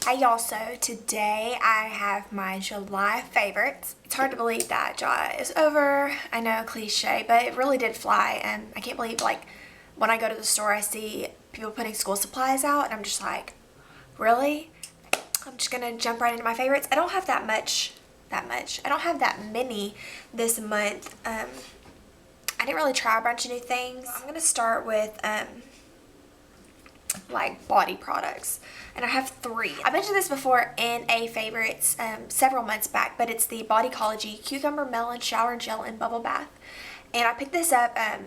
Hey y'all, so today I have my July favorites. It's hard to believe that July is over. I know, cliche, but it really did fly, and I can't believe, like, when I go to the store I see people putting school supplies out and I'm just like, really? I'm just gonna jump right into my favorites. I don't have that much. I don't have that many this month. I didn't really try a bunch of new things. I'm gonna start with like body products, and I have 3. I mentioned this before in a favorites several months back, but it's the Bodycology Cucumber Melon Shower Gel and Bubble Bath, and I picked this up at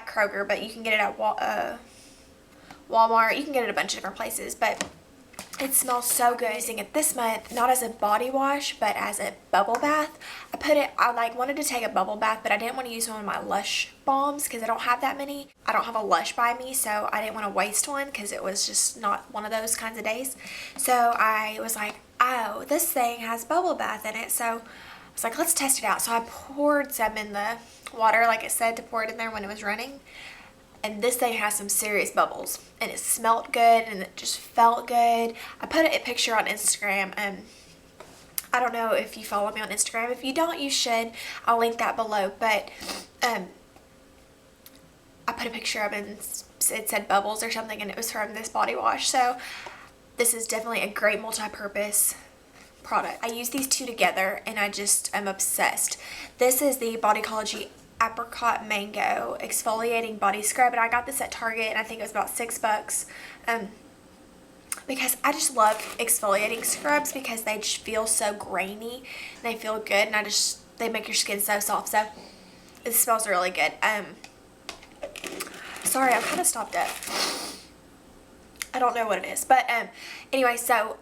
Kroger, but you can get it at Walmart. You can get it at a bunch of different places, but it smells so good. I'm using it this month, not as a body wash, but as a bubble bath. I wanted to take a bubble bath, but I didn't want to use one of my Lush balms because I don't have that many. I don't have a Lush by me, so I didn't want to waste one because it was just not one of those kinds of days. So I was like, oh, this thing has bubble bath in it. So I was like, let's test it out. So I poured some in the water, like it said to pour it in there when it was running. And this thing has some serious bubbles, and it smelled good, and it just felt good. I put a picture on Instagram, and I don't know if you follow me on Instagram. If you don't, you should. I'll link that below. But I put a picture of it, and it said bubbles or something, and it was from this body wash. So this is definitely a great multi-purpose product. I use these two together, and I just am obsessed. This is the Bodycology Apricot Mango Exfoliating Body Scrub, and I got this at Target, and I think it was about $6 because I just love exfoliating scrubs because they just feel so grainy and they feel good, and they make your skin so soft. So it smells really good. Sorry, I'm kind of stopped up. I don't know what it is, but anyway, so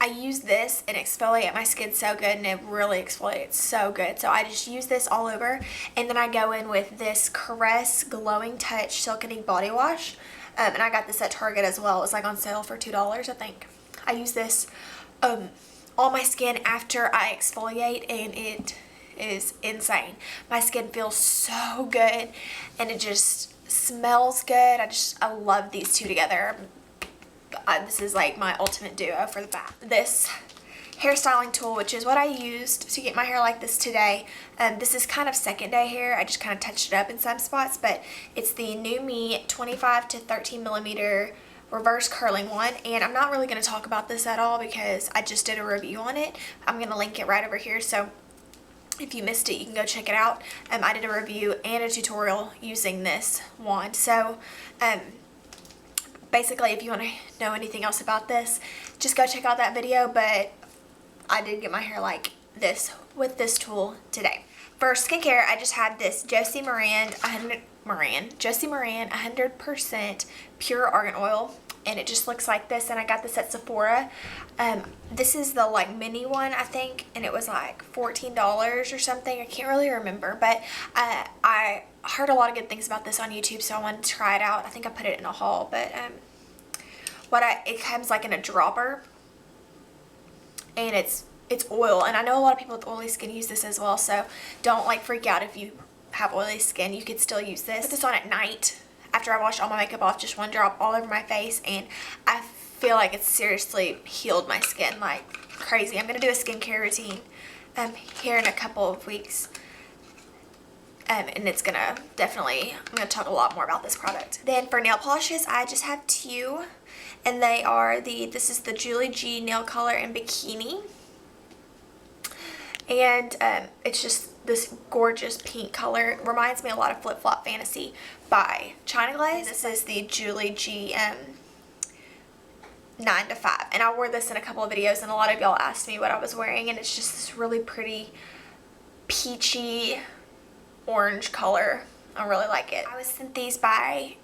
I use this and exfoliate my skin so good, and it really exfoliates so good. So I just use this all over, and then I go in with this Caress Glowing Touch Silkening Body Wash, and I got this at Target as well. It was like on sale for $2, I think. I use this on my skin after I exfoliate, and it is insane. My skin feels so good, and it just smells good. I love these two together. This is like my ultimate duo for the bath. This hairstyling tool, which is what I used to get my hair like this today. This is kind of second day hair. I just kind of touched it up in some spots, but it's the NuMe 25 to 13 millimeter reverse curling wand, and I'm not really going to talk about this at all because I just did a review on it. I'm going to link it right over here, so if you missed it, you can go check it out. I did a review and a tutorial using this wand. So basically, if you want to know anything else about this, just go check out that video, but I did get my hair like this with this tool today. For skincare, I just have this Josie Maran 100% pure argan oil, and it just looks like this, and I got this at Sephora. This is the like mini one, I think, and it was like $14 or something. I can't really remember, but I heard a lot of good things about this on YouTube, so I wanted to try it out. I think I put it in a haul, but it comes like in a dropper, and it's oil, and I know a lot of people with oily skin use this as well, so don't like freak out if you have oily skin. You could still use this. Put this on at night after I wash all my makeup off, just one drop all over my face, and I feel like it's seriously healed my skin like crazy. I'm gonna do a skincare routine here in a couple of weeks. And it's gonna I'm gonna talk a lot more about this product. Then for nail polishes, I just have 2, and they are this is the Julie G Nail Color in Bikini, and it's just this gorgeous pink color. It reminds me a lot of Flip Flop Fantasy by China Glaze. This is the Julie G 9 to 5, and I wore this in a couple of videos, and a lot of y'all asked me what I was wearing, and it's just this really pretty peachy orange color. I really like it. I was sent these by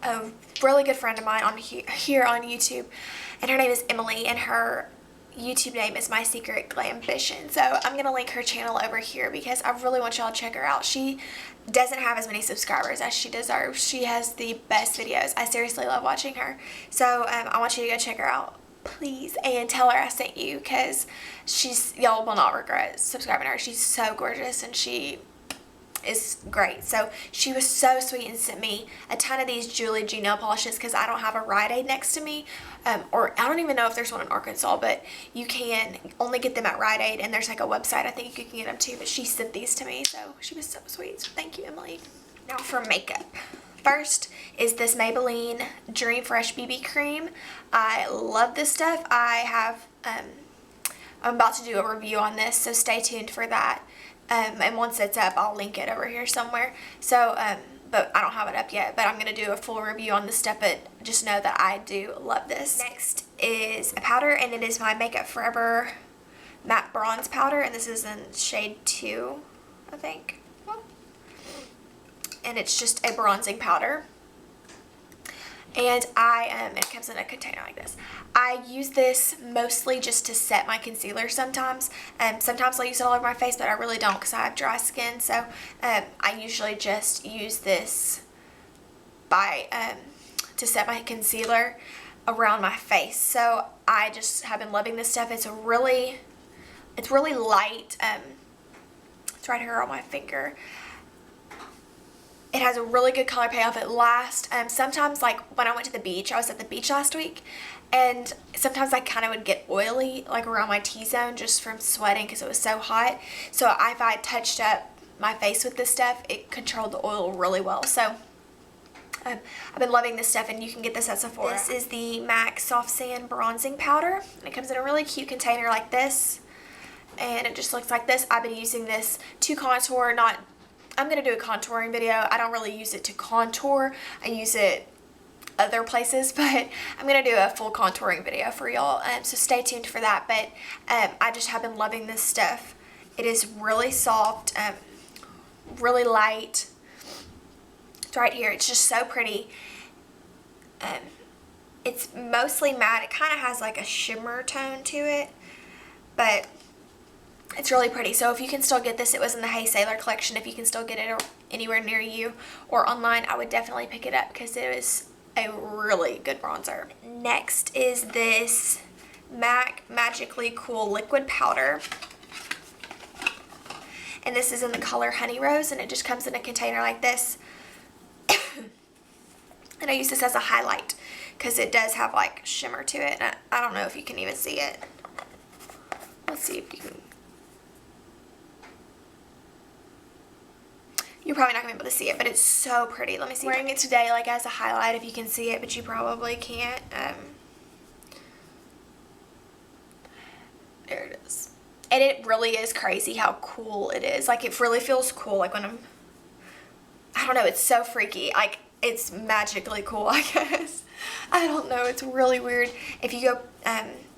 a really good friend of mine here on YouTube, and her name is Emily, and her YouTube name is My Secret Glambition. So I'm gonna link her channel over here because I really want y'all to check her out. She doesn't have as many subscribers as she deserves. She has the best videos. I seriously love watching her. So I want you to go check her out, please, and tell her I sent you, because y'all will not regret subscribing to her. She's so gorgeous, and she is great. So she was so sweet and sent me a ton of these Julie G nail polishes because I don't have a Rite Aid next to me, or I don't even know if there's one in Arkansas, but you can only get them at Rite Aid, and there's like a website I think you can get them too, but she sent these to me, so she was so sweet. So thank you, Emily. Now for makeup. First is this Maybelline Dream Fresh BB cream. I love this stuff. I'm about to do a review on this, so stay tuned for that. And once it's up, I'll link it over here somewhere. So, but I don't have it up yet, but I'm going to do a full review on this stuff, but just know that I do love this. Next is a powder, and it is my Makeup Forever Matte Bronze Powder, and this is in shade 2, I think. And it's just a bronzing powder. And it comes in a container like this. I use this mostly just to set my concealer sometimes. Sometimes I'll use it all over my face, but I really don't because I have dry skin. So I usually just use this to set my concealer around my face. So I just have been loving this stuff. It's really light. It's right here on my finger. It has a really good color payoff. It lasts. Sometimes, like when I went to the beach, I was at the beach last week, and sometimes I kind of would get oily, like around my T-zone, just from sweating because it was so hot. So if I touched up my face with this stuff, it controlled the oil really well. So I've been loving this stuff, and you can get this at Sephora. This is the MAC Soft Sand Bronzing Powder. It comes in a really cute container like this, and it just looks like this. I've been using this to contour, I'm going to do a contouring video. I don't really use it to contour. I use it other places, but I'm going to do a full contouring video for y'all. So stay tuned for that. But I just have been loving this stuff. It is really soft, really light. It's right here. It's just so pretty. It's mostly matte. It kind of has like a shimmer tone to it, but it's really pretty. So if you can still get this, it was in the Hey Sailor collection. If you can still get it anywhere near you or online, I would definitely pick it up because it is a really good bronzer. Next is this MAC Magically Cool Liquid Powder. And this is in the color Honey Rose, and it just comes in a container like this. And I use this as a highlight because it does have like shimmer to it. I don't know if you can even see it. Let's see if you can. You're probably not going to be able to see it, but it's so pretty. Let me see. I'm wearing it today like as a highlight if you can see it, but you probably can't. There it is. And it really is crazy how cool it is. Like, it really feels cool. Like, I don't know, it's so freaky. Like, it's magically cool, I guess. I don't know, it's really weird. If you go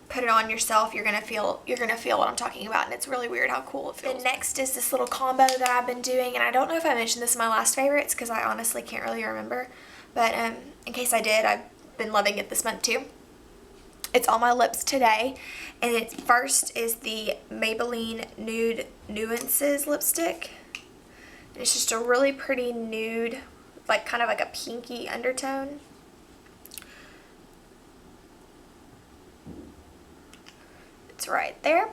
put it on yourself, you're gonna feel what I'm talking about, and it's really weird how cool it feels. The next is this little combo that I've been doing, and I don't know if I mentioned this in my last favorites because I honestly can't really remember, but in case I did, I've been loving it this month too. It's on my lips today, and it first is the Maybelline Nude Nuances lipstick. It's just a really pretty nude, like kind of like a pinky undertone. It's right there.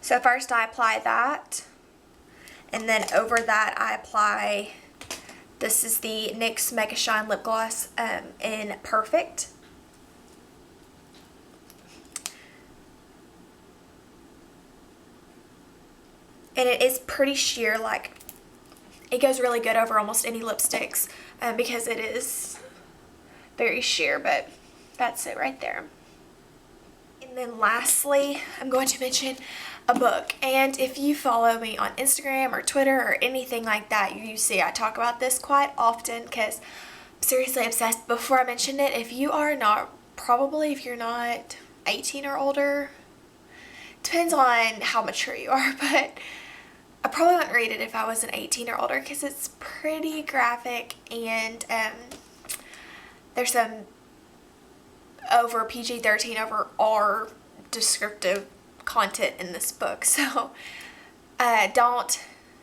So first I apply that, and then over that I apply, this is the NYX Mega Shine Lip Gloss in Perfect. And it is pretty sheer, like it goes really good over almost any lipsticks because it is very sheer, but that's it right there. And then lastly, I'm going to mention a book. And if you follow me on Instagram or Twitter or anything like that, you see I talk about this quite often because I'm seriously obsessed. Before I mention it, if you're not 18 or older, depends on how mature you are, but I probably wouldn't read it if I wasn't 18 or older because it's pretty graphic, and there's some over PG-13 over R descriptive content in this book. So don't,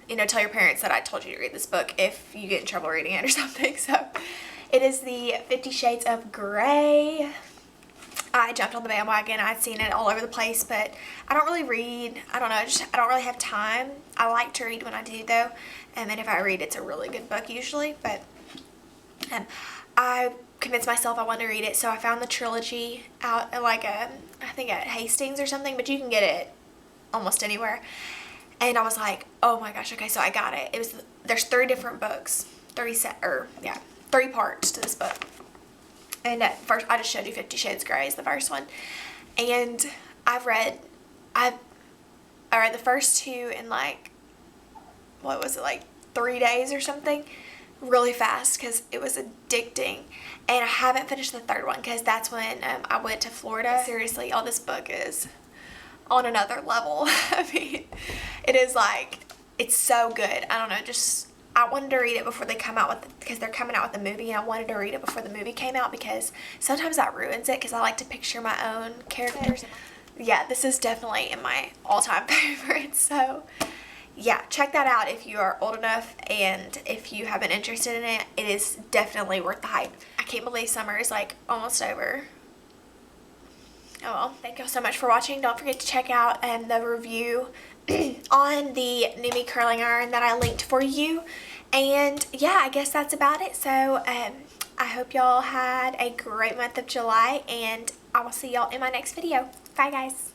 tell your parents that I told you to read this book if you get in trouble reading it or something. So it is the 50 Shades of Grey. I jumped on the bandwagon. I'd seen it all over the place, but I don't really read. I don't know, I don't really have time. I like to read when I do though, and if I read, it's a really good book usually, but I convinced myself I wanted to read it, so I found the trilogy out at like I think at Hastings or something, but you can get it almost anywhere. And I was like, oh my gosh, okay, so I got it. There's 3 different books, 3 parts to this book. And at first, I just showed you 50 Shades of Grey is the first one. And I read the first 2 in like, what was it, like 3 days or something? Really fast because it was addicting. And I haven't finished the 3rd one because that's when I went to Florida. Seriously, y'all, this book is on another level. I mean, it is like, it's so good. I don't know, I wanted to read it before they come out with, because they're coming out with the movie, and I wanted to read it before the movie came out because sometimes that ruins it because I like to picture my own characters. Yeah, this is definitely in my all-time favorites. So yeah, check that out if you are old enough, and if you have been interested in it, it is definitely worth the hype. I can't believe summer is like almost over. Oh well, thank y'all so much for watching. Don't forget to check out the review on the NuMe curling iron that I linked for you. And yeah, I guess that's about it. So I hope y'all had a great month of July, and I will see y'all in my next video. Bye guys.